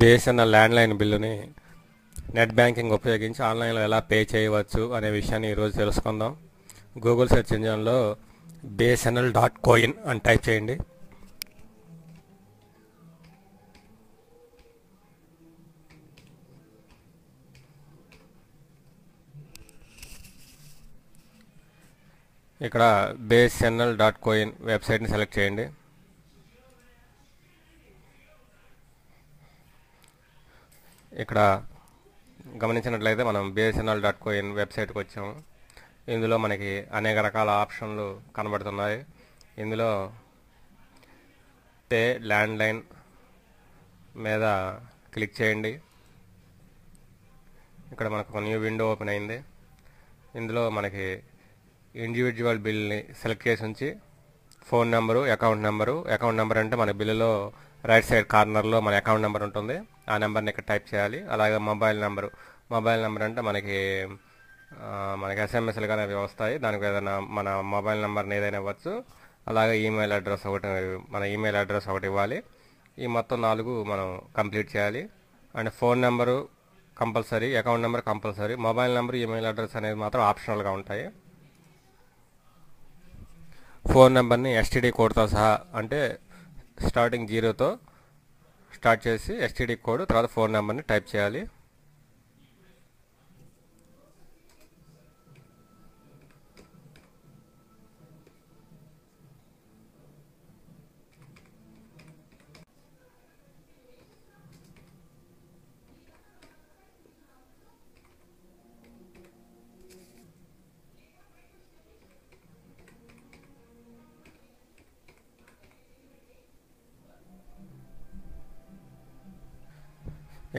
BSNL landline బిల్లుని net banking ఉపయోగించి ఆన్లైన్లో ఎలా పే చేయవచ్చు అనే విషయాన్ని ఈరోజు తెలుసుకుందాం. గూగుల్ సెర్చ్ ఇంజిన్లో BSNL.coin అని టైప్ చేయండి. ఇక్కడ BSNL.coin వెబ్సైట్ని సెలెక్ట్ చేయండి. ఇక్కడ గమనించినట్లయితే మనం BSNL.coin వెబ్సైట్కి వచ్చాము. ఇందులో మనకి అనేక రకాల ఆప్షన్లు కనబడుతున్నాయి. ఇందులో పే ల్యాండ్లైన్ మీద క్లిక్ చేయండి. ఇక్కడ మనకు ఒక న్యూ విండో ఓపెన్ అయింది. ఇందులో మనకి ఇండివిజువల్ బిల్ని సెలెక్ట్ చేసి ఉంచి ఫోన్ నెంబరు, అకౌంట్ నెంబర్ అంటే మన బిల్లులో రైట్ సైడ్ కార్నర్లో మన అకౌంట్ నెంబర్ ఉంటుంది. ఆ నెంబర్ని ఇక్కడ టైప్ చేయాలి. అలాగే మొబైల్ నెంబర్ అంటే మనకి ఎస్ఎంఎస్లు కానీ అవి వస్తాయి. దానికి ఏదైనా మన మొబైల్ నెంబర్ని ఏదైనా ఇవ్వచ్చు. అలాగే ఈమెయిల్ అడ్రస్ ఒకటి ఇవ్వాలి. ఈ మొత్తం 4 మనం కంప్లీట్ చేయాలి. And phone number compulsory, account number compulsory, mobile number, email address అనేది మాత్రం ఆప్షనల్గా ఉంటాయి. ఫోన్ నెంబర్ని STD కోడ్తో సహా, అంటే స్టార్టింగ్ 0తో స్టార్ట్ చేసి STD కోడ్ తర్వాత ఫోన్ నెంబర్ని టైప్ చేయాలి.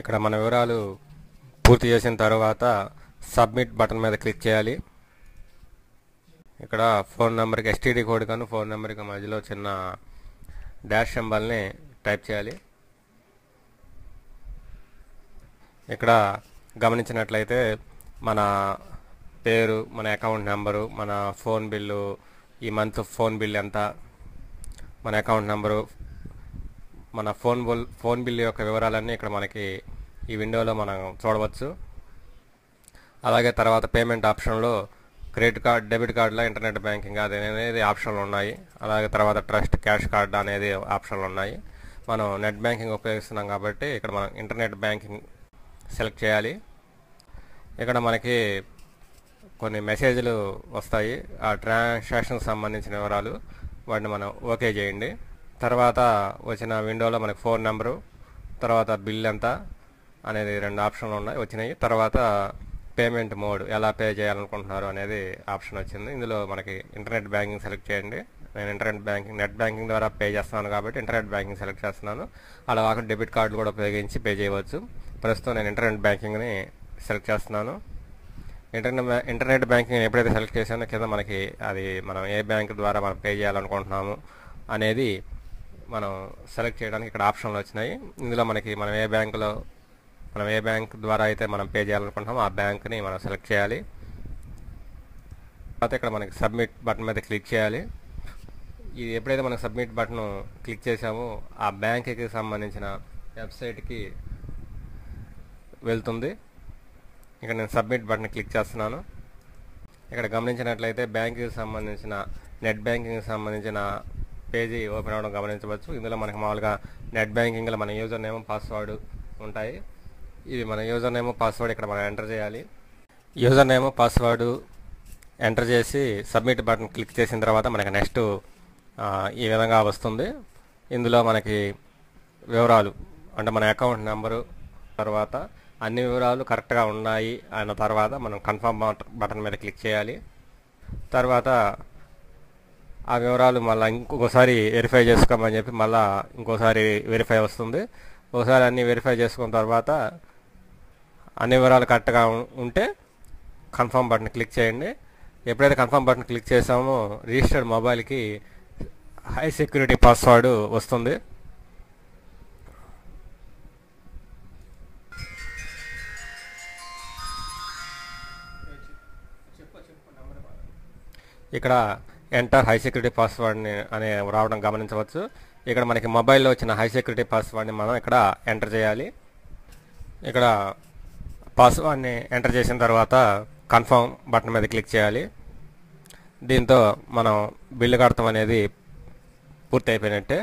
ఇక్కడ మన వివరాలు పూర్తి చేసిన తర్వాత సబ్మిట్ బటన్ మీద క్లిక్ చేయాలి. ఇక్కడ ఫోన్ నెంబర్కి STD కోడ్ కానీ ఫోన్ నెంబర్కి మధ్యలో చిన్న డాష్ సింబల్ని టైప్ చేయాలి. ఇక్కడ గమనించినట్లయితే మన పేరు, మన అకౌంట్ నెంబరు, మన ఫోన్ బిల్లు, ఈ మంత్ ఫోన్ బిల్ ఎంత, మన అకౌంట్ నెంబరు, మన ఫోన్ బిల్ యొక్క వివరాలన్నీ ఇక్కడ మనకి ఈ విండోలో మనం చూడవచ్చు. అలాగే తర్వాత పేమెంట్ ఆప్షన్లో క్రెడిట్ కార్డ్, డెబిట్ కార్డులో ఇంటర్నెట్ బ్యాంకింగ్ అనేది ఆప్షన్లు ఉన్నాయి. అలాగే తర్వాత ట్రస్ట్ క్యాష్ కార్డ్ అనేది ఆప్షన్లు ఉన్నాయి. మనం నెట్ బ్యాంకింగ్ ఉపయోగిస్తున్నాం కాబట్టి ఇక్కడ మనం ఇంటర్నెట్ బ్యాంకింగ్ సెలెక్ట్ చేయాలి. ఇక్కడ మనకి కొన్ని మెసేజ్లు వస్తాయి. ఆ ట్రాన్సాక్షన్కి సంబంధించిన వివరాలు, వాటిని మనం ఓకే చేయండి. తర్వాత వచ్చిన విండోలో మనకి ఫోన్ నెంబరు, తర్వాత బిల్ ఎంత అనేది 2 ఆప్షన్లు వచ్చినాయి. తర్వాత పేమెంట్ మోడ్, ఎలా పే చేయాలనుకుంటున్నారు అనేది ఆప్షన్ వచ్చింది. ఇందులో మనకి ఇంటర్నెట్ బ్యాంకింగ్ సెలెక్ట్ చేయండి. నేను నెట్ బ్యాంకింగ్ ద్వారా పే చేస్తున్నాను కాబట్టి ఇంటర్నెట్ బ్యాంకింగ్ సెలెక్ట్ చేస్తున్నాను. అలా కాకుండా డెబిట్ కార్డులు కూడా ఉపయోగించి పే చేయవచ్చు. ప్రస్తుతం నేను ఇంటర్నెట్ బ్యాంకింగ్ని సెలెక్ట్ చేస్తున్నాను. ఇంటర్నెట్ బ్యాంకింగ్ ఎప్పుడైతే సెలెక్ట్ చేసానో కింద మనకి అది మనం ఏ బ్యాంక్ ద్వారా మనం పే చేయాలనుకుంటున్నాము అనేది మనం సెలెక్ట్ చేయడానికి ఇక్కడ ఆప్షన్లు వచ్చినాయి. ఇందులో మనకి మనం ఏ బ్యాంక్ ద్వారా అయితే మనం పే చేయాలనుకుంటున్నామో ఆ బ్యాంక్ని మనం సెలెక్ట్ చేయాలి. తర్వాత ఇక్కడ మనకి సబ్మిట్ బటన్ మీద క్లిక్ చేయాలి. ఇది ఎప్పుడైతే మనం సబ్మిట్ బటన్ క్లిక్ చేసామో ఆ బ్యాంక్కి సంబంధించిన వెబ్సైట్కి వెళ్తుంది. ఇక్కడ నేను సబ్మిట్ బటన్ క్లిక్ చేస్తున్నాను. ఇక్కడ గమనించినట్లయితే బ్యాంకుకి సంబంధించిన, నెట్ బ్యాంకింగ్కి సంబంధించిన పేజీ ఓపెన్ అవ్వడం గమనించవచ్చు. ఇందులో మనకి మామూలుగా నెట్ బ్యాంకింగ్లో మన యూజర్ నేమ్, పాస్వర్డ్ ఉంటాయి. ఇది మన యూజర్ నేమ్, పాస్వర్డ్ ఇక్కడ మనం ఎంటర్ చేయాలి. యూజర్ నేమ్, పాస్వర్డ్ ఎంటర్ చేసి సబ్మిట్ బటన్ క్లిక్ చేసిన తర్వాత మనకి నెక్స్ట్ ఈ విధంగా వస్తుంది. ఇందులో మనకి వివరాలు, అంటే మన అకౌంట్ నెంబరు, తర్వాత అన్ని వివరాలు కరెక్ట్గా ఉన్నాయి అన్న తర్వాత మనం కన్ఫర్మ్ బటన్ మీద క్లిక్ చేయాలి. తర్వాత ఆ వివరాలు మళ్ళీ ఇంకొకసారి వెరిఫై చేసుకోమని చెప్పి మళ్ళీ ఇంకోసారి వెరిఫై వస్తుంది. ఒకసారి అన్నీ వెరిఫై చేసుకున్న తర్వాత అన్ని వివరాలు కరెక్ట్గా ఉంటే కన్ఫర్మ్ బటన్ క్లిక్ చేయండి. ఎప్పుడైతే కన్ఫర్మ్ బటన్ క్లిక్ చేసామో రిజిస్టర్డ్ మొబైల్కి హై సెక్యూరిటీ పాస్వర్డ్ వస్తుంది. ఇక్కడ ఎంటర్ హై సెక్యూరిటీ పాస్వర్డ్ని అనే రావడం గమనించవచ్చు. ఇక్కడ మనకి మొబైల్లో వచ్చిన హై సెక్యూరిటీ పాస్వర్డ్ని మనం ఇక్కడ ఎంటర్ చేయాలి. ఇక్కడ పాస్వర్డ్ని ఎంటర్ చేసిన తర్వాత కన్ఫర్మ్ బటన్ మీద క్లిక్ చేయాలి. దీంతో మనం బిల్లు కడతాం అనేది పూర్తి అయిపోయినట్టే.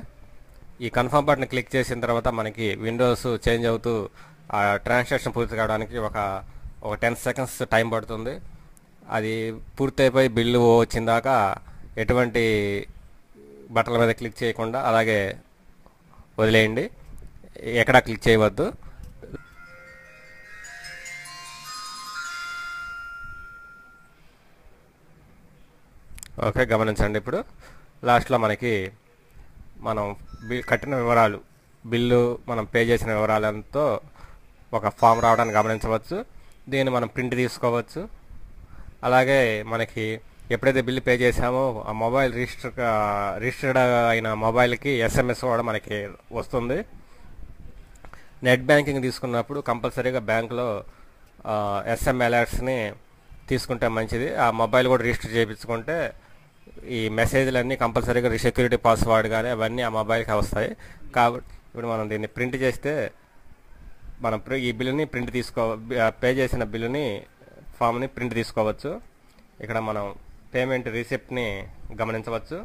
ఈ కన్ఫర్మ్ బటన్ క్లిక్ చేసిన తర్వాత మనకి విండోస్ చేంజ్ అవుతూ ఆ ట్రాన్సాక్షన్ పూర్తి కావడానికి ఒక 10 సెకండ్స్ టైం పడుతుంది. అది పూర్తయిపోయి బిల్లు వచ్చిందాక ఎటువంటి బటన్ల మీద క్లిక్ చేయకుండా అలాగే వదిలేయండి, ఎక్కడా క్లిక్ చేయవద్దు. ఓకే, గమనించండి. ఇప్పుడు లాస్ట్లో మనకి మనం కట్టిన వివరాలు, బిల్లు మనం పే చేసిన వివరాలతో ఒక ఫామ్ రావడాన్ని గమనించవచ్చు. దీన్ని మనం ప్రింట్ తీసుకోవచ్చు. అలాగే మనకి ఎప్పుడైతే బిల్లు పే చేసామో ఆ మొబైల్ రిజిస్టర్డ్ అయిన మొబైల్కి SMS కూడా మనకి వస్తుంది. నెట్ బ్యాంకింగ్ తీసుకున్నప్పుడు కంపల్సరీగా బ్యాంకులో SM అలర్ట్స్ని తీసుకుంటే మంచిది. ఆ మొబైల్ కూడా రిజిస్టర్ చేయించుకుంటే ఈ మెసేజ్లన్నీ కంపల్సరీగా సెక్యూరిటీ పాస్వర్డ్ కానీ అవన్నీ ఆ మొబైల్కి వస్తాయి. కాబట్టి ఇప్పుడు మనం దీన్ని ప్రింట్ చేస్తే మనం ఈ బిల్లుని పే చేసిన బిల్లుని ఫామ్ని ప్రింట్ తీసుకోవచ్చు. ఇక్కడ మనం పేమెంట్ రిసిప్ట్ని గమనించవచ్చు.